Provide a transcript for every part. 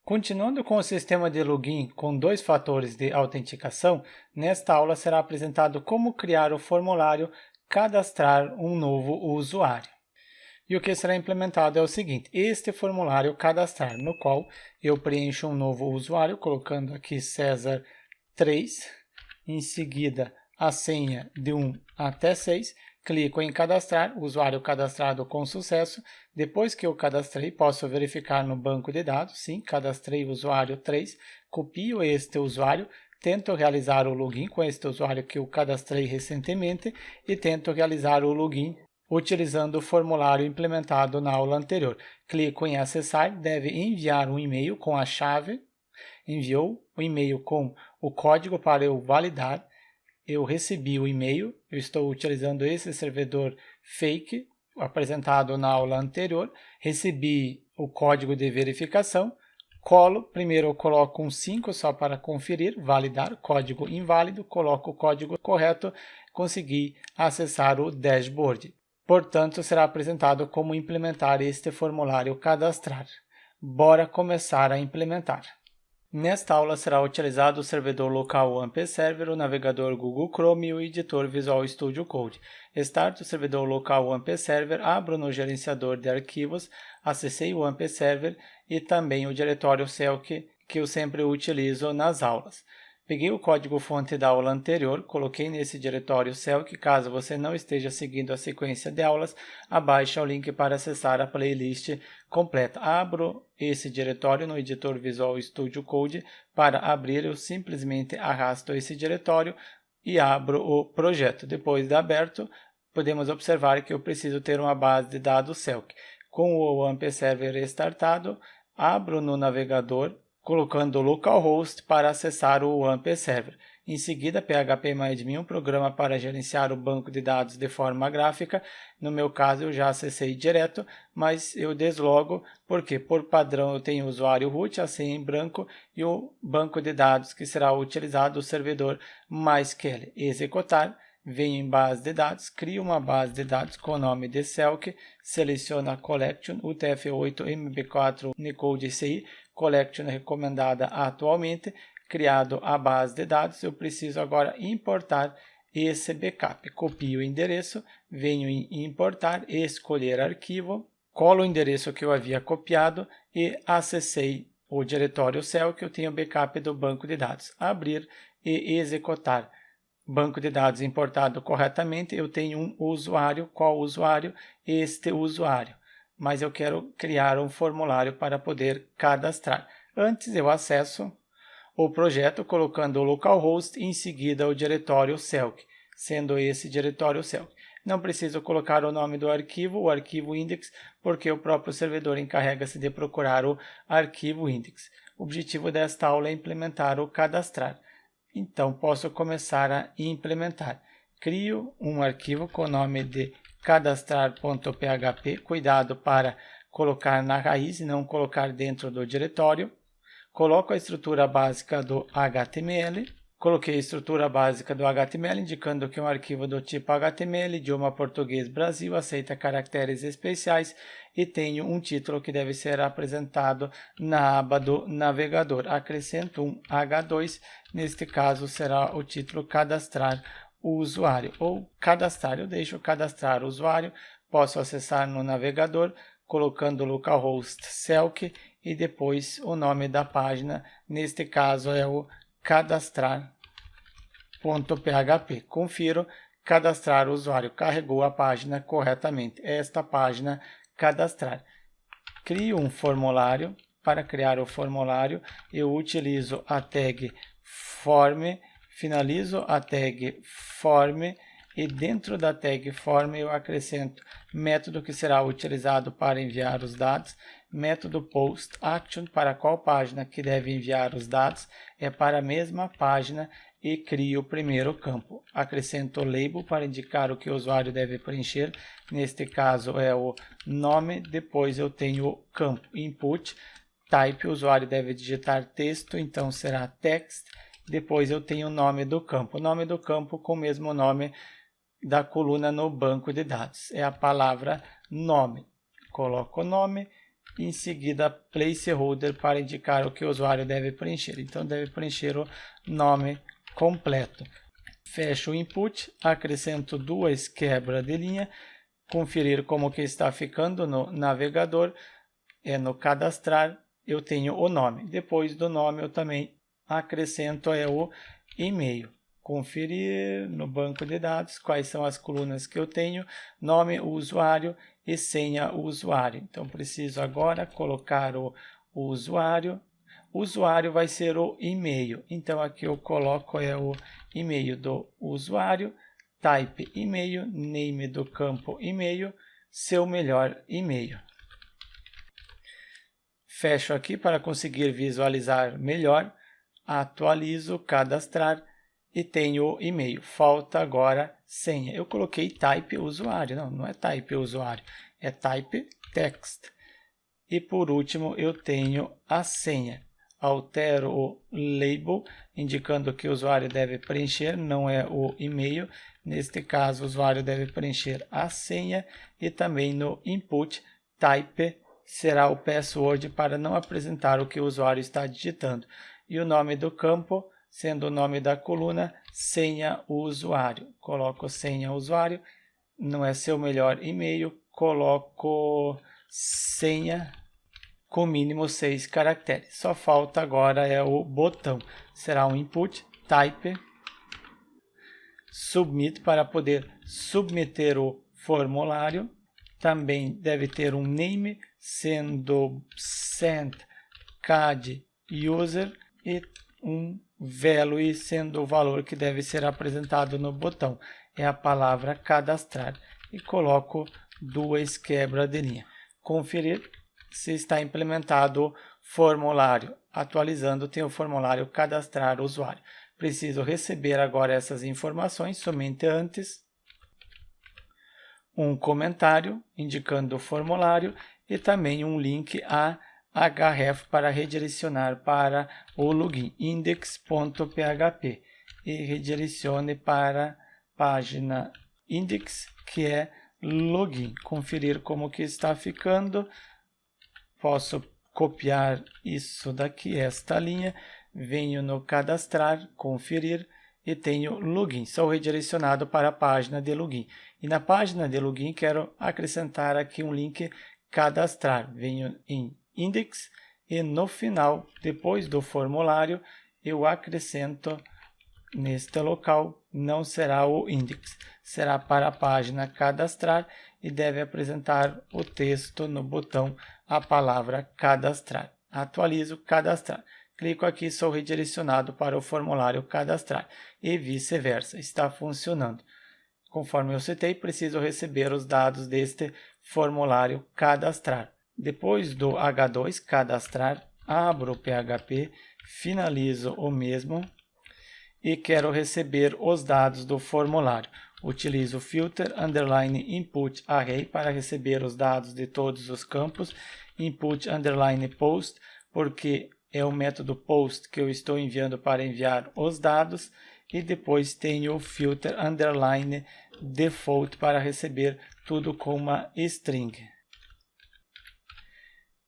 Continuando com o sistema de login com dois fatores de autenticação, nesta aula será apresentado como criar o formulário Cadastrar um novo usuário. E o que será implementado é o seguinte: este formulário Cadastrar, no qual eu preencho um novo usuário, colocando aqui César 3, em seguida a senha de 1 até 6, clico em cadastrar, usuário cadastrado com sucesso. Depois que eu cadastrei, posso verificar no banco de dados, sim, cadastrei o usuário 3, copio este usuário, tento realizar o login com este usuário que eu cadastrei recentemente e tento realizar o login utilizando o formulário implementado na aula anterior. Clico em acessar, deve enviar um e-mail com a chave, enviou o e-mail com o código para eu validar. Eu recebi o e-mail, eu estou utilizando esse servidor fake apresentado na aula anterior, recebi o código de verificação, primeiro eu coloco um 5 só para conferir, validar, código inválido, coloco o código correto, consegui acessar o dashboard. Portanto, será apresentado como implementar este formulário cadastrar. Bora começar a implementar. Nesta aula será utilizado o servidor local AMP Server, o navegador Google Chrome e o editor Visual Studio Code. Start o servidor local AMP Server, abro no gerenciador de arquivos, acessei o AMP Server e também o diretório Selk que eu sempre utilizo nas aulas. Peguei o código-fonte da aula anterior, coloquei nesse diretório Selk. Caso você não esteja seguindo a sequência de aulas, abaixe o link para acessar a playlist completa. Abro esse diretório no editor Visual Studio Code. Para abrir, eu simplesmente arrasto esse diretório e abro o projeto. Depois de aberto, podemos observar que eu preciso ter uma base de dados Selk. Com o AMP Server restartado, abro no navegador, colocando localhost para acessar o AMP Server. Em seguida, PHPMyAdmin, um programa para gerenciar o banco de dados de forma gráfica. No meu caso, eu já acessei direto, mas eu deslogo, porque por padrão eu tenho o usuário root, a senha em branco, e o banco de dados que será utilizado, o servidor MySQL. Executar, venho em base de dados, crio uma base de dados com o nome de Selk, seleciono a Collection, UTF-8, MB4, Unicode CI, Collection recomendada atualmente, criado a base de dados, eu preciso agora importar esse backup. Copio o endereço, venho em importar, escolher arquivo, colo o endereço que eu havia copiado e acessei o diretório Selk, eu tenho backup do banco de dados. Abrir e executar. Banco de dados importado corretamente, eu tenho um usuário. Qual usuário? Este usuário. Mas eu quero criar um formulário para poder cadastrar. Antes eu acesso o projeto colocando o localhost e em seguida o diretório Selk, sendo esse diretório Selk. Não preciso colocar o nome do arquivo, o arquivo index, porque o próprio servidor encarrega-se de procurar o arquivo index. O objetivo desta aula é implementar o cadastrar. Então, posso começar a implementar. Crio um arquivo com o nome de cadastrar.php, cuidado para colocar na raiz e não colocar dentro do diretório. Coloco a estrutura básica do HTML. Coloquei a estrutura básica do HTML, indicando que é um arquivo do tipo HTML, idioma português Brasil, aceita caracteres especiais e tenho um título que deve ser apresentado na aba do navegador. Acrescento um H2, neste caso será o título cadastrar o usuário ou cadastrar. Eu deixo cadastrar o usuário, posso acessar no navegador colocando localhost Selk e depois o nome da página, neste caso é o cadastrar.php. Confiro, cadastrar o usuário, carregou a página corretamente. Esta página cadastrar. Crio um formulário. Para criar o formulário, eu utilizo a tag form, finalizo a tag form e dentro da tag form eu acrescento método que será utilizado para enviar os dados, método post action para qual página que deve enviar os dados, é para a mesma página e crio o primeiro campo. Acrescento label para indicar o que o usuário deve preencher, neste caso é o nome, depois eu tenho o campo input, type, o usuário deve digitar texto, então será text, depois eu tenho o nome do campo com o mesmo nome da coluna no banco de dados, é a palavra nome. Coloco o nome, em seguida placeholder para indicar o que o usuário deve preencher. Então, deve preencher o nome completo. Fecho o input, acrescento 2 quebra de linha, conferir como que está ficando no navegador, no cadastrar, eu tenho o nome. Depois do nome, eu também acrescento o e-mail. Conferir no banco de dados quais são as colunas que eu tenho, nome, usuário e senha usuário. Então, preciso agora colocar o usuário. O usuário vai ser o e-mail. Então, aqui eu coloco o e-mail do usuário, type e-mail, name do campo e-mail, seu melhor e-mail. Fecho aqui para conseguir visualizar melhor, atualizo, cadastrar e tenho o e-mail. Falta agora senha. Eu coloquei type usuário, não é type usuário, é type text. E por último eu tenho a senha. Altero o label, indicando que o usuário deve preencher, não é o e-mail. Neste caso, o usuário deve preencher a senha e também no input, type será o password para não apresentar o que o usuário está digitando. E o nome do campo, sendo o nome da coluna, senha usuário. Coloco senha usuário, não é seu melhor e-mail, coloco senha com mínimo 6 caracteres. Só falta agora o botão. Será um input, type, submit para poder submeter o formulário. Também deve ter um name, sendo send cad user e um value, sendo o valor que deve ser apresentado no botão. É a palavra cadastrar. E coloco 2 quebra de linha. Conferir se está implementado o formulário. Atualizando, tem o formulário cadastrar usuário. Preciso receber agora essas informações somente antes. Um comentário indicando o formulário e também um link a href para redirecionar para o login index.php e redirecione para a página index, que é login. Conferir como que está ficando. Posso copiar isso daqui, esta linha, venho no cadastrar, conferir e tenho login. Sou redirecionado para a página de login. E na página de login quero acrescentar aqui um link cadastrar. Venho em index e no final, depois do formulário, eu acrescento neste local, não será o index, será para a página cadastrar e deve apresentar o texto no botão a palavra cadastrar. Atualizo, cadastrar. Clico aqui, sou redirecionado para o formulário cadastrar e vice-versa. Está funcionando. Conforme eu citei, preciso receber os dados deste formulário cadastrar. Depois do H2 cadastrar, abro o PHP, finalizo o mesmo e quero receber os dados do formulário. Utilizo filter underline input array para receber os dados de todos os campos, input underline post, porque é o método post que eu estou enviando para enviar os dados, e depois tenho o filter underline default para receber tudo com uma string.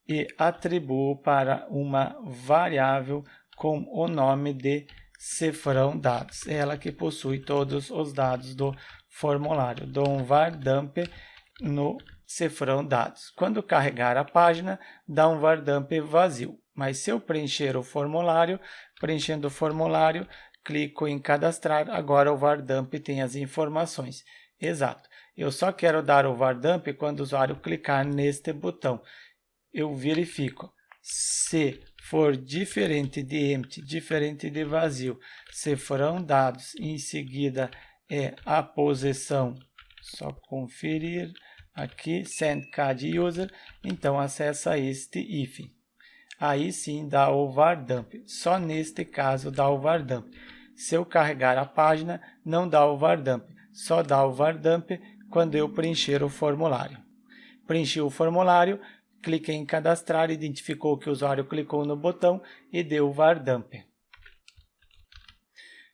E atribuo para uma variável com o nome de cifrão dados, ela que possui todos os dados do formulário. Dou um var dump no cifrão dados. Quando carregar a página, dá um var dump vazio. Mas se eu preencher o formulário, preenchendo o formulário, clico em cadastrar, agora o var dump tem as informações. Exato. Eu só quero dar o var dump quando o usuário clicar neste botão. Eu verifico. Se for diferente de empty, diferente de vazio, cifrão dados, em seguida é a posição, só conferir aqui, send cad user, então acessa este if. Aí sim dá o var dump, só neste caso dá o var dump. Se eu carregar a página, não dá o var dump, só dá o var dump quando eu preencher o formulário. Preenchi o formulário, cliquei em cadastrar, identificou que o usuário clicou no botão e deu o var dump.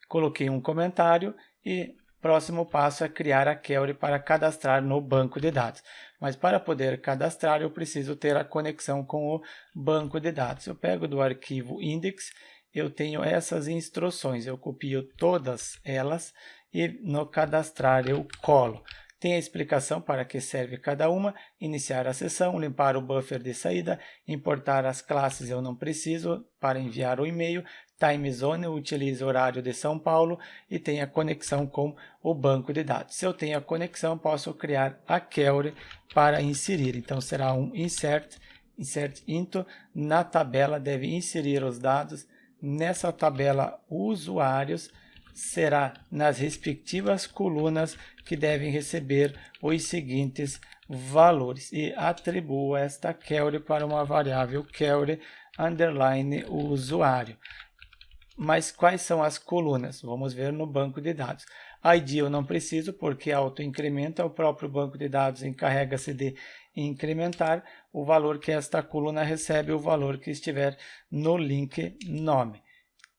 Coloquei um comentário e próximo passo é criar a query para cadastrar no banco de dados. Mas para poder cadastrar, eu preciso ter a conexão com o banco de dados. Eu pego do arquivo index, eu tenho essas instruções, eu copio todas elas e no cadastrar eu colo. Tem a explicação para que serve cada uma: iniciar a sessão, limpar o buffer de saída, importar as classes eu não preciso para enviar o e-mail, time zone, utiliza o horário de São Paulo e tem a conexão com o banco de dados. Se eu tenho a conexão, posso criar a query para inserir. Então será um insert into, na tabela deve inserir os dados, nessa tabela usuários, será nas respectivas colunas que devem receber os seguintes valores e atribuo esta query para uma variável query underline usuário. Mas quais são as colunas? Vamos ver no banco de dados. ID eu não preciso porque auto-incrementa, o próprio banco de dados encarrega-se de incrementar o valor que esta coluna recebe, o valor que estiver no link nome.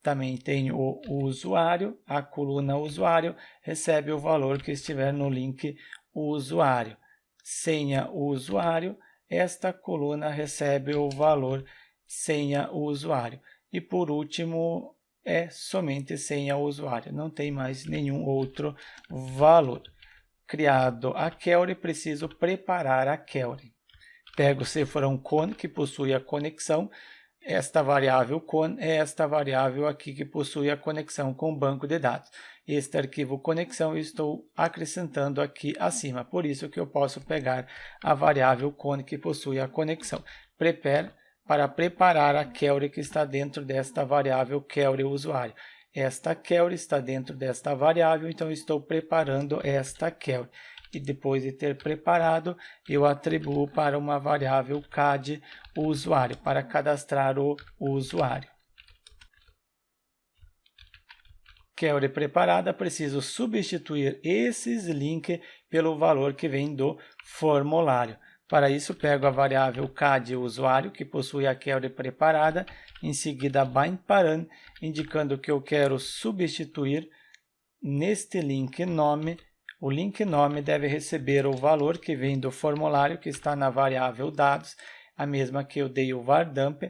Também tem o usuário, a coluna usuário recebe o valor que estiver no link usuário. Senha usuário, esta coluna recebe o valor senha usuário. E por último, é somente senha usuário, não tem mais nenhum outro valor. Criado a query, preciso preparar a query. Pego o cifrão con, que possui a conexão. Esta variável con é esta variável aqui que possui a conexão com o banco de dados. Este arquivo conexão eu estou acrescentando aqui acima, por isso que eu posso pegar a variável con que possui a conexão. Prepare para preparar a query que está dentro desta variável query usuário. Esta query está dentro desta variável, então estou preparando esta query. E depois de ter preparado, eu atribuo para uma variável CAD usuário, para cadastrar o usuário. Query preparada, preciso substituir esses links pelo valor que vem do formulário. Para isso, pego a variável CAD usuário, que possui a query preparada, em seguida bind param, indicando que eu quero substituir neste link nome. O link nome deve receber o valor que vem do formulário, que está na variável dados, a mesma que eu dei o var_dump,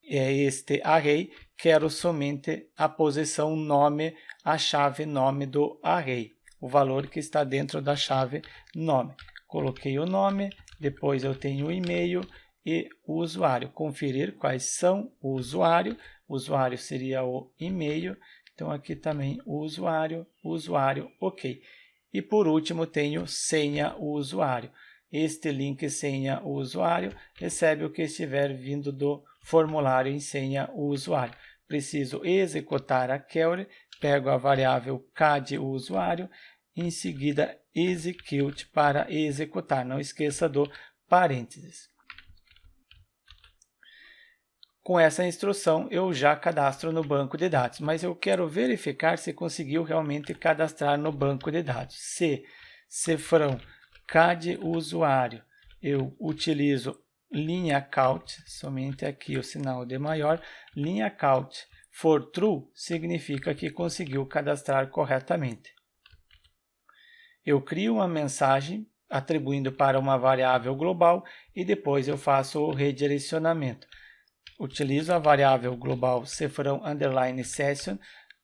é este array, quero somente a posição nome, a chave nome do array, o valor que está dentro da chave nome. Coloquei o nome, depois eu tenho o e-mail e o usuário. Conferir quais são o usuário seria o e-mail, então aqui também o usuário, ok. E por último tenho senha usuário. Este link senha usuário recebe o que estiver vindo do formulário em senha usuário. Preciso executar a query, pego a variável CAD usuário, em seguida execute para executar. Não esqueça do parênteses. Com essa instrução, eu já cadastro no banco de dados, mas eu quero verificar se conseguiu realmente cadastrar no banco de dados. Se cifrão CAD usuário, eu utilizo linha count, somente aqui o sinal de maior, linha count for true, significa que conseguiu cadastrar corretamente. Eu crio uma mensagem atribuindo para uma variável global e depois eu faço o redirecionamento. Utilizo a variável global cifrão underline session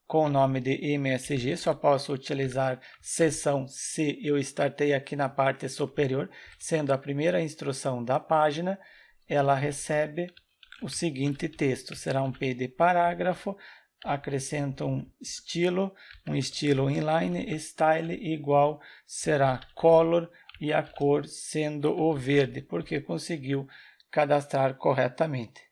com o nome de MSG, só posso utilizar sessão se eu startei aqui na parte superior, sendo a primeira instrução da página, ela recebe o seguinte texto, será um P de parágrafo, acrescento um estilo inline, style igual será color e a cor sendo o verde, porque conseguiu cadastrar corretamente.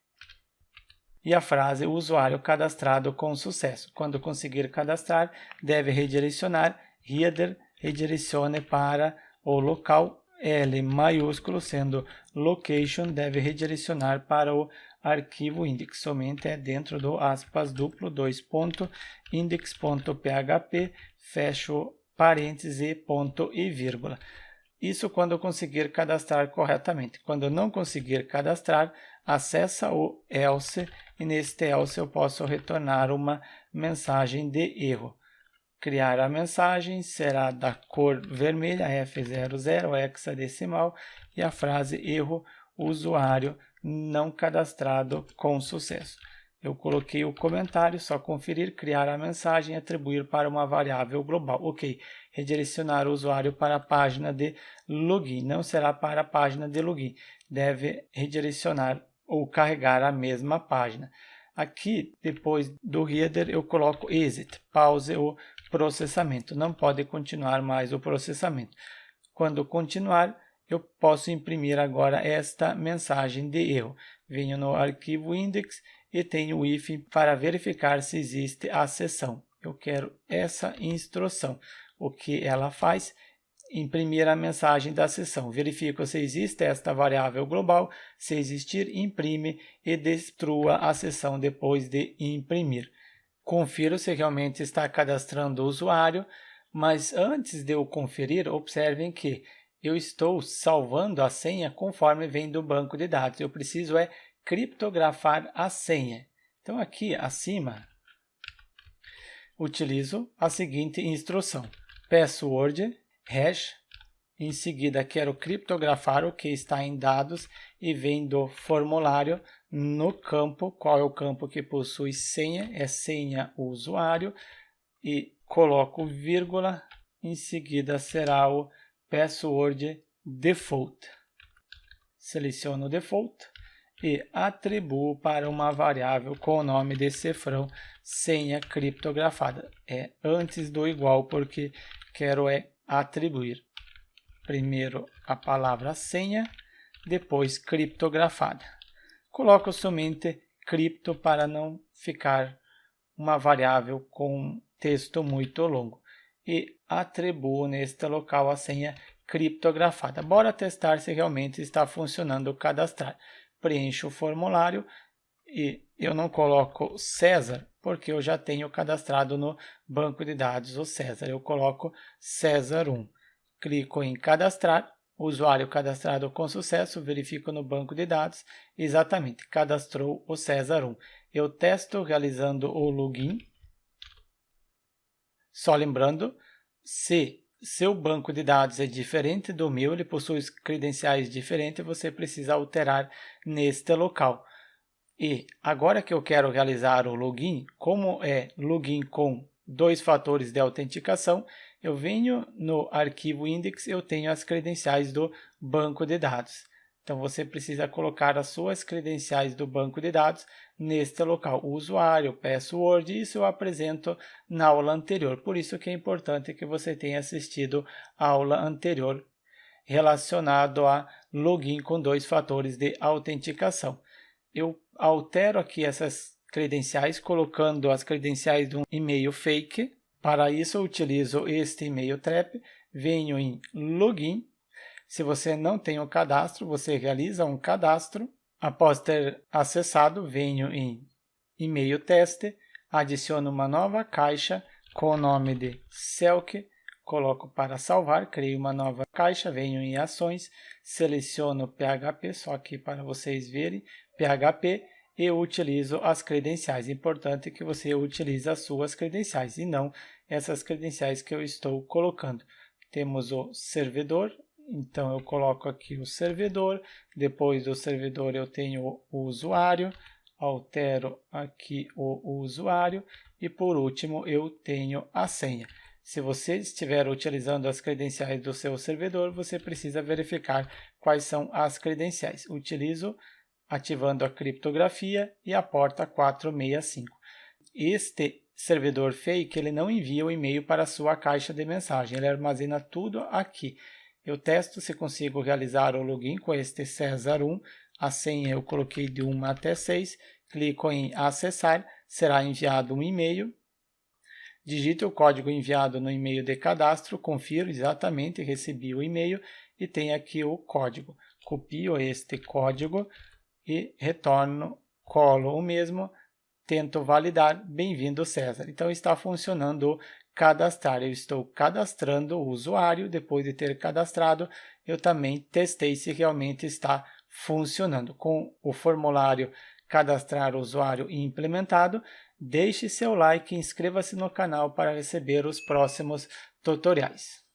E a frase, o usuário cadastrado com sucesso. Quando conseguir cadastrar, deve redirecionar, header, redirecione para o local, L maiúsculo, sendo location, deve redirecionar para o arquivo index. Somente é dentro do aspas duplo, index.php, fecho parêntese, ponto e vírgula. Isso quando eu conseguir cadastrar corretamente. Quando eu não conseguir cadastrar, acessa o else e neste else eu posso retornar uma mensagem de erro. criar a mensagem, será da cor vermelha, F00, hexadecimal, e a frase erro, usuário não cadastrado com sucesso. Eu coloquei o comentário, só conferir, criar a mensagem, atribuir para uma variável global. Ok, redirecionar o usuário para a página de login, não será para a página de login, deve redirecionar ou carregar a mesma página. Aqui, depois do header, eu coloco exit, pause o processamento, não pode continuar mais o processamento. Quando continuar, eu posso imprimir agora esta mensagem de erro. Venho no arquivo index e tenho o if para verificar se existe a seção. Eu quero essa instrução. O que ela faz? Imprimir a mensagem da seção. Verifico se existe esta variável global. Se existir, imprime e destrua a seção depois de imprimir. Confiro se realmente está cadastrando o usuário, mas antes de eu conferir, observem que eu estou salvando a senha conforme vem do banco de dados. Eu preciso criptografar a senha. Então aqui acima, utilizo a seguinte instrução. Password, hash, em seguida quero criptografar o que está em dados e vem do formulário no campo. Qual é o campo que possui senha? É senha usuário e coloco vírgula, em seguida será o password default. Seleciono o default e atribuo para uma variável com o nome de cifrão senha criptografada. É antes do igual porque quero atribuir primeiro a palavra senha, depois criptografada. Coloco somente cripto para não ficar uma variável com texto muito longo e atribuo neste local a senha criptografada. Bora testar se realmente está funcionando o cadastrar. Preencho o formulário e eu não coloco César porque eu já tenho cadastrado no banco de dados o César. Eu coloco César 1. Clico em cadastrar, usuário cadastrado com sucesso, verifico no banco de dados, exatamente, cadastrou o César 1. Eu testo realizando o login. Só lembrando, se seu banco de dados é diferente do meu, ele possui credenciais diferentes, você precisa alterar neste local. E agora que eu quero realizar o login, como é login com 2 fatores de autenticação, eu venho no arquivo index, eu tenho as credenciais do banco de dados. Então, você precisa colocar as suas credenciais do banco de dados neste local. O usuário, password, isso eu apresento na aula anterior. Por isso que é importante que você tenha assistido a aula anterior relacionado a login com 2 fatores de autenticação. Eu altero aqui essas credenciais colocando as credenciais de um e-mail fake. Para isso, eu utilizo este e-mail trap, venho em login. Se você não tem o cadastro, você realiza um cadastro. Após ter acessado, venho em e-mail teste, adiciono uma nova caixa com o nome de Selk, coloco para salvar, creio uma nova caixa, venho em ações, seleciono PHP, só aqui para vocês verem, PHP, e utilizo as credenciais. Importante que você utilize as suas credenciais e não essas credenciais que eu estou colocando. Temos o servidor, então eu coloco aqui o servidor, depois do servidor eu tenho o usuário, altero aqui o usuário e por último eu tenho a senha. Se você estiver utilizando as credenciais do seu servidor, você precisa verificar quais são as credenciais. Utilizo ativando a criptografia e a porta 465. Este servidor fake ele não envia o e-mail para a sua caixa de mensagem, ele armazena tudo aqui. Eu testo se consigo realizar o login com este César 1, a senha eu coloquei de 1 até 6, clico em acessar, será enviado um e-mail. Digito o código enviado no e-mail de cadastro, confiro exatamente, recebi o e-mail e tem aqui o código. Copio este código e retorno, colo o mesmo, tento validar, bem-vindo César. Então está funcionando o cadastrar. Eu estou cadastrando o usuário, depois de ter cadastrado, eu também testei se realmente está funcionando. Com o formulário cadastrar o usuário implementado, Deixe seu like e inscreva-se no canal para receber os próximos tutoriais.